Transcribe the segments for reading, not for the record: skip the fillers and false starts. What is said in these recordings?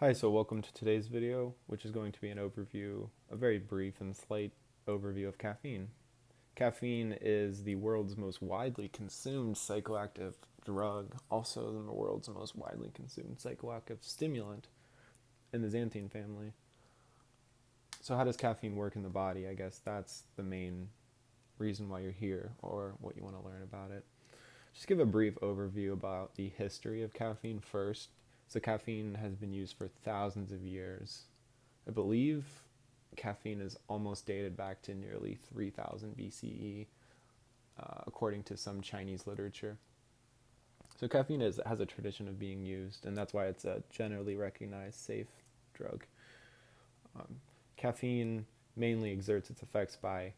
Hi, so welcome to today's video, which is going to be an overview, a very brief and slight overview of caffeine. Caffeine is the world's most widely consumed psychoactive drug, also the world's most widely consumed psychoactive stimulant in the xanthine family. So, how does caffeine work in the body? I guess that's the main reason why you're here or what you want to learn about it. Just give a brief overview about the history of caffeine first. So, caffeine has been used for thousands of years. I believe caffeine is almost dated back to nearly 3000 BCE, according to some Chinese literature. So, caffeine has a tradition of being used, and that's why it's a generally recognized safe drug. Um, Caffeine mainly exerts its effects by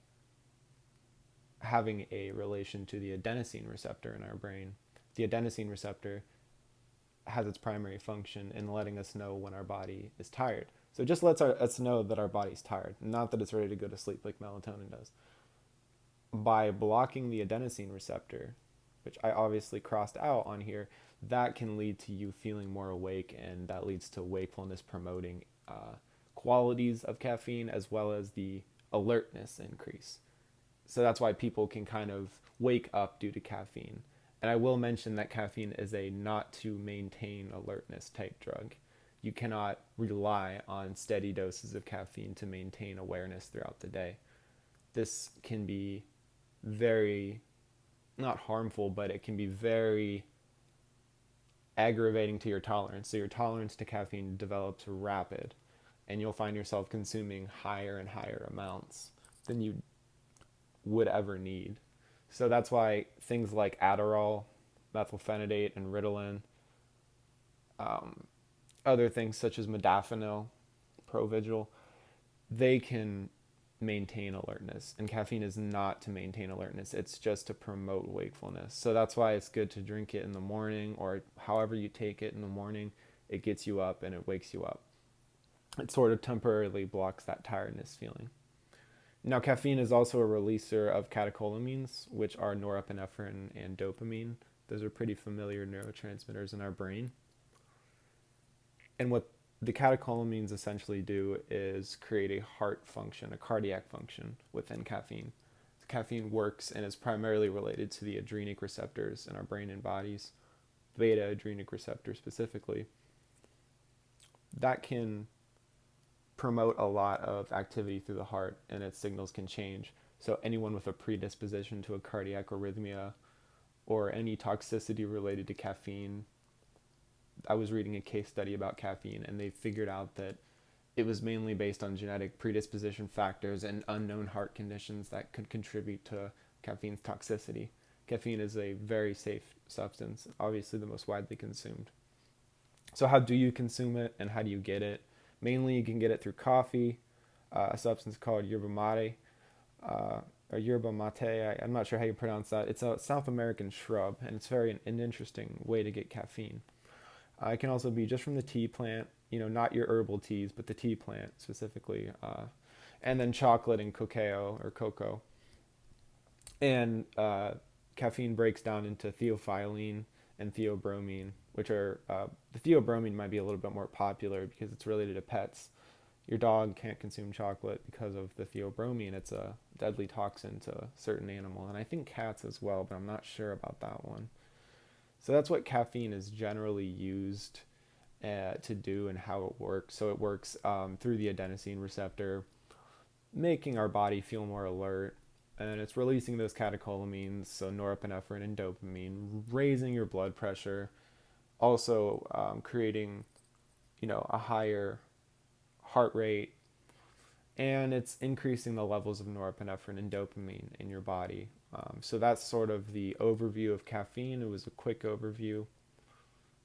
having a relation to the adenosine receptor in our brain. The adenosine receptor has its primary function in letting us know when our body is tired. So it just lets us know that our body's tired, not that it's ready to go to sleep like melatonin does. By blocking the adenosine receptor, which I obviously crossed out on here, that can lead to you feeling more awake, and that leads to wakefulness promoting qualities of caffeine as well as the alertness increase. So that's why people can kind of wake up due to caffeine. And I will mention that caffeine is a not to maintain alertness type drug. You cannot rely on steady doses of caffeine to maintain awareness throughout the day. This can be very, not harmful, but it can be very aggravating to your tolerance. So your tolerance to caffeine develops rapid, and you'll find yourself consuming higher and higher amounts than you would ever need. So that's why things like Adderall, methylphenidate, and Ritalin, um, other things such as modafinil, Provigil, they can maintain alertness. And caffeine is not to maintain alertness, it's just to promote wakefulness. So that's why it's good to drink it in the morning, or however you take it in the morning. It gets you up and it wakes you up. It sort of temporarily blocks that tiredness feeling. Now, caffeine is also a releaser of catecholamines, which are norepinephrine and dopamine. Those are pretty familiar neurotransmitters in our brain. And what the catecholamines essentially do is create a heart function, a cardiac function within caffeine. So caffeine works and is primarily related to the adrenic receptors in our brain and bodies, beta adrenic receptor specifically. That can promote a lot of activity through the heart, and its signals can change. So anyone with a predisposition to a cardiac arrhythmia or any toxicity related to caffeine, I was reading a case study about caffeine, and they figured out that it was mainly based on genetic predisposition factors and unknown heart conditions that could contribute to caffeine's toxicity. Caffeine is a very safe substance, obviously the most widely consumed. So how do you consume it and how do you get it? Mainly you can get it through coffee, a substance called yerba mate, or yerba mate. I'm not sure how you pronounce that. It's a South American shrub, and it's an interesting way to get caffeine. It can also be just from the tea plant, not your herbal teas, but the tea plant specifically. And then chocolate and cacao or cocoa. And caffeine breaks down into theophylline and theobromine, which are, the theobromine might be a little bit more popular because it's related to pets. Your dog can't consume chocolate because of the theobromine. It's a deadly toxin to a certain animal, and I think cats as well, but I'm not sure about that one. So that's what caffeine is generally used to do and how it works. So it works through the adenosine receptor, making our body feel more alert, and it's releasing those catecholamines, so norepinephrine and dopamine, raising your blood pressure, also creating, a higher heart rate, and it's increasing the levels of norepinephrine and dopamine in your body. So that's sort of the overview of caffeine. It was a quick overview,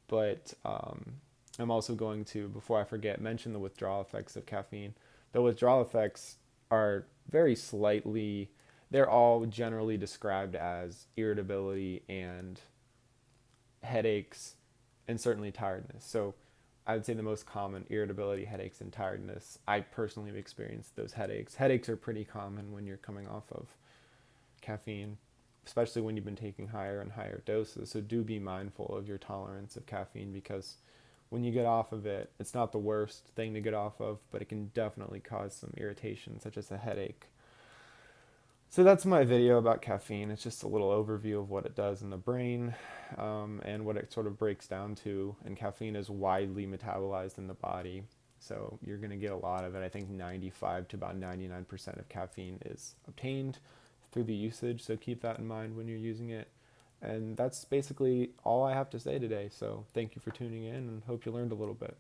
but I'm also going to, before I forget, mention the withdrawal effects of caffeine. The withdrawal effects are very slightly, they're all generally described as irritability and headaches and certainly tiredness. So I would say the most common: irritability, headaches, and tiredness. I personally have experienced those headaches. Headaches are pretty common when you're coming off of caffeine, especially when you've been taking higher and higher doses. So do be mindful of your tolerance of caffeine, because when you get off of it, it's not the worst thing to get off of, but it can definitely cause some irritation, such as a headache. So that's my video about caffeine. It's just a little overview of what it does in the brain, and what it sort of breaks down to. And caffeine is widely metabolized in the body, so you're going to get a lot of it. I think 95 to about 99% of caffeine is obtained through the usage, so keep that in mind when you're using it. And that's basically all I have to say today. So thank you for tuning in, and hope you learned a little bit.